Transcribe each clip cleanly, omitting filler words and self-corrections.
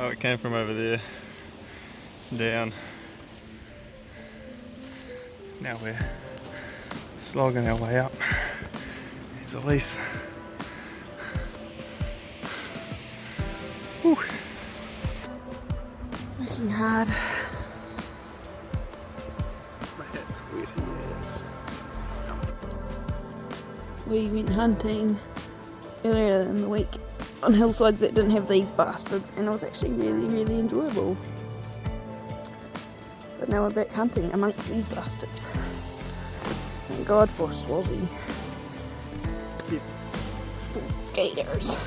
Oh, it came from over there, down. Now we're slogging our way up. There's Elise. Whew. Working hard. My hat's wet as. We went hunting earlier in the week on hillsides that didn't have these bastards, and it was actually really enjoyable. But now we're back hunting amongst these bastards. Thank God for Swazi. Yep. Gators.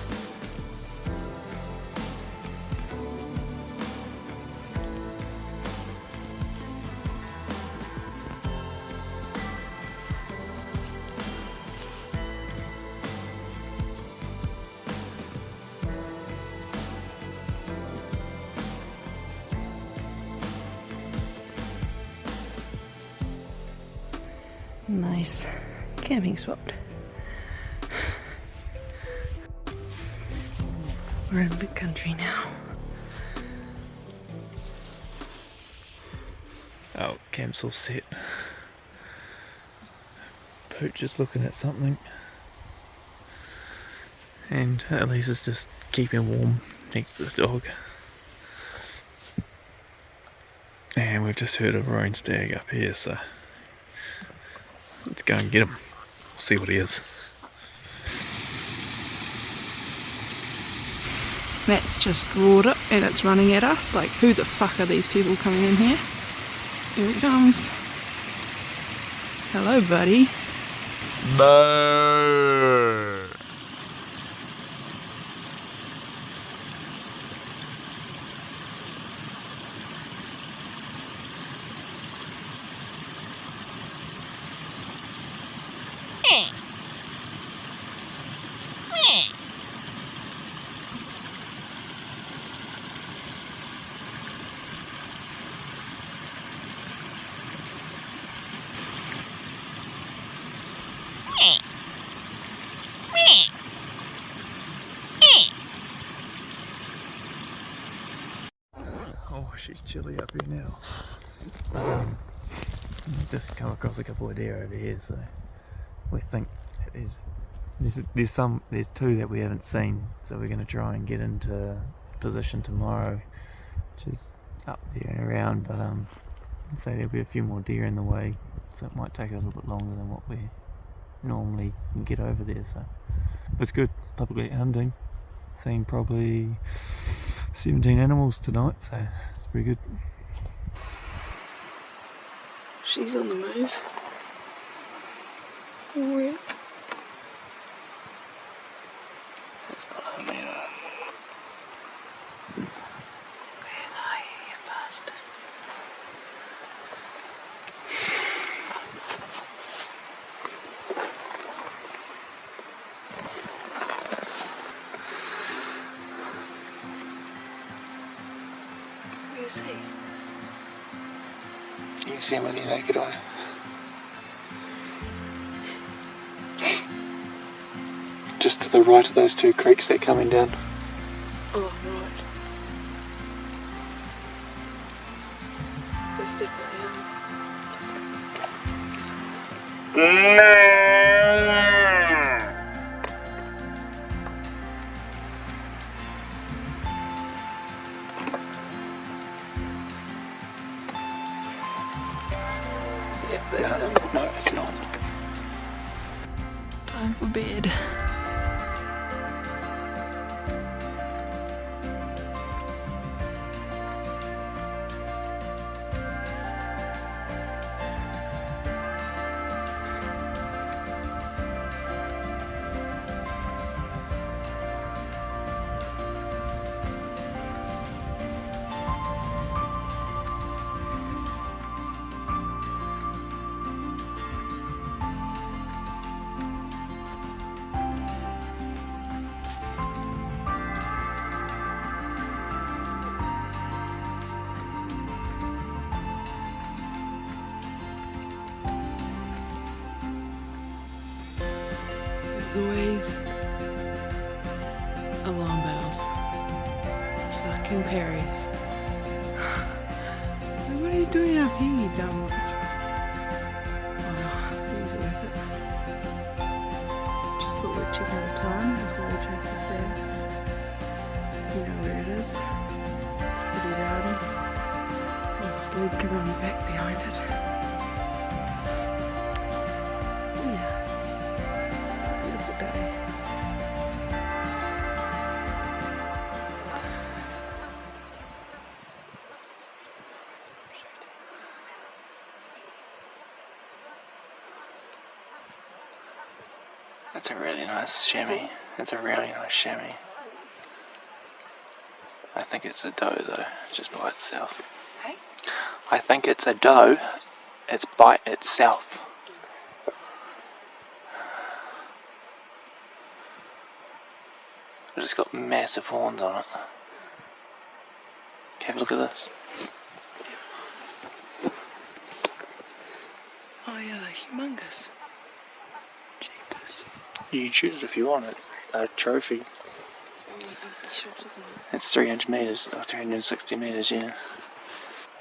Nice camping spot. We're in big country now. Oh, camp's all set. Pooch is looking at something. And Elise is just keeping warm next to the dog. And we've just heard a roaring stag up here, so let's go and get him. We'll see what he is. Matt's just roared it and it's running at us. Like, who the fuck are these people coming in here? Here it comes. Hello, buddy. Boo! Oh, she's chilly up here now. Just come across a couple of deer over here, so we think there's two that we haven't seen, so we're going to try and get into position tomorrow, which is up there and around. But I'd say there'll be a few more deer in the way, so it might take a little bit longer than what we normally can get over there. So it's good public hunting. Seen probably 17 animals tonight, so it's pretty good. She's on the move. Oh yeah. That's not her now. Where are you, you bastard? Where is he? You can see him with your naked eye. Just to the right of those two creeks that are coming down. Oh, right. That's definitely Yep, that's him. No, it's not. Time for bed. As always, alarm bells. Fuck fucking Paris. What are you doing up here, you dumb ones? Wow, it was worth it. Just thought we'd check out the time before we chase the stag. You know where it is. It's pretty rowdy. The sled can run back behind it. Yeah, it's a beautiful day. That's a really nice chamois. That's a really nice chamois. I think it's a doe though, just by itself. Hey? I think it's a doe. It's by itself. It's got massive horns on it. Have a look at this. Oh yeah, they're humongous. Jeepers. You can shoot it if you want. It's a trophy. It's only easy shot, isn't it? It's 300 metres, or 360 metres, yeah.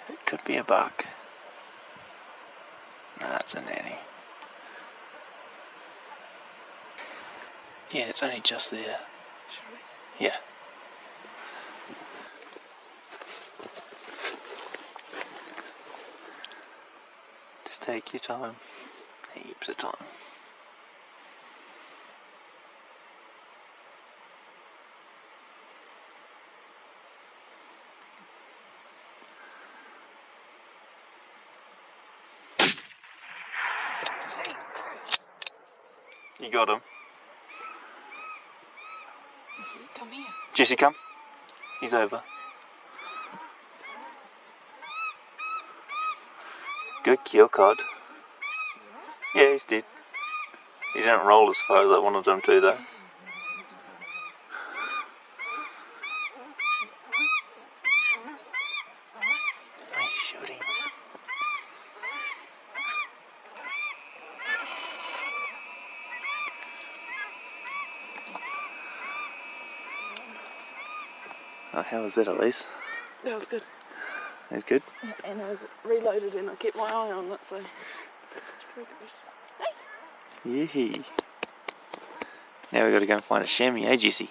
It could be a buck. Nah, it's a nanny. Yeah, it's only just there. Yeah. Just take your time. Heaps of time. You got him. Come here. Jesse, come. He's over. Good kill, Cod. Yeah, he's dead. He didn't roll as far as I wanted him to, though. Nice shooting. Oh, how was that, Elise? That was good. That's good. And I reloaded and I kept my eye on it, so it's pretty good. Yee. Now we've got to go and find a chamois, eh, Jesse?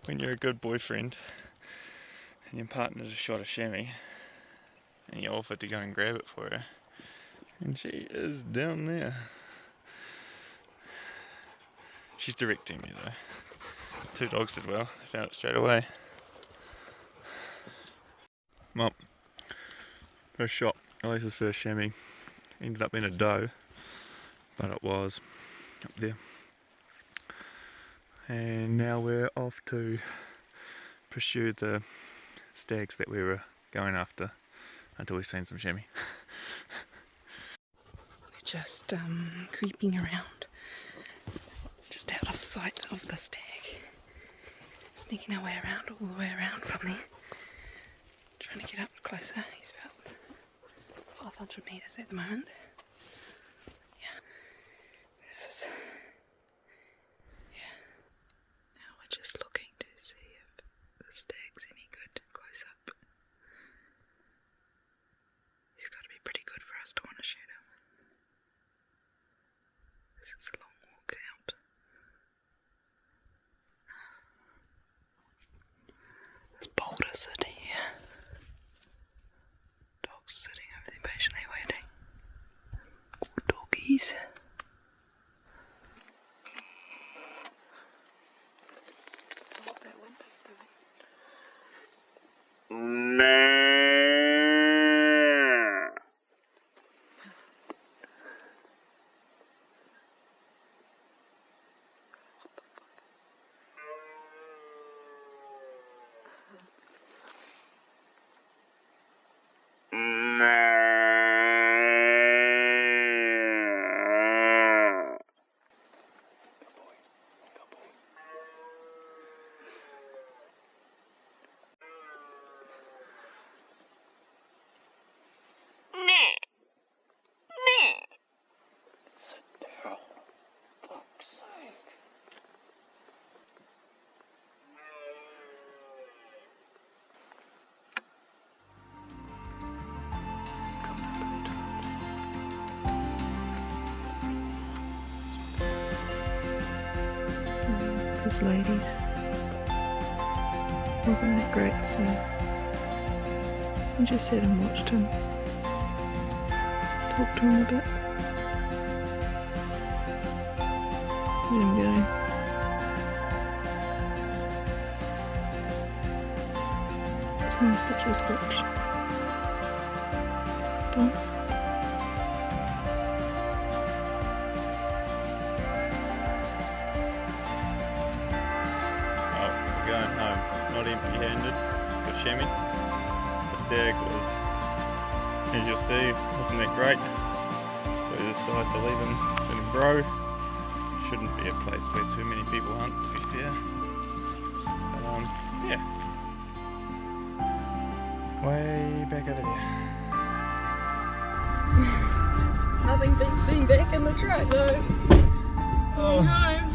When you're a good boyfriend and your partner's shot a chamois and you offered to go and grab it for her, and she is down there. She's directing me though. Two dogs did well, they found it straight away. Well, first shot, Elise's first chamois, ended up being a doe, but it was up there. And now we're off to pursue the stags that we were going after until we've seen some chamois. We're just creeping around, just out of sight of the stag. Sneaking our way around, all the way around from there. Trying to get up closer. He's about 500 metres at the moment. Yeah. This is... Yeah. Now we're just looking to see if the stag's any good close up. He's got to be pretty good for us to want to shoot him. This is a long walk out. There's boulders sitting here. Dogs sitting over there patiently waiting. Good doggies. What that wind is doing. No. his ladies. Wasn't that great, so I just sat and watched him, talked to him a bit. Let him go. It's nice to just watch sometimes. Oh, we're going home, not empty-handed, for chamois. The stag was, as you'll see, wasn't that great, so we decided to leave him, let him grow. Shouldn't be a place where too many people hunt, to be fair. But yeah. Way back over there. Nothing beats being back in the truck though. Oh. Home.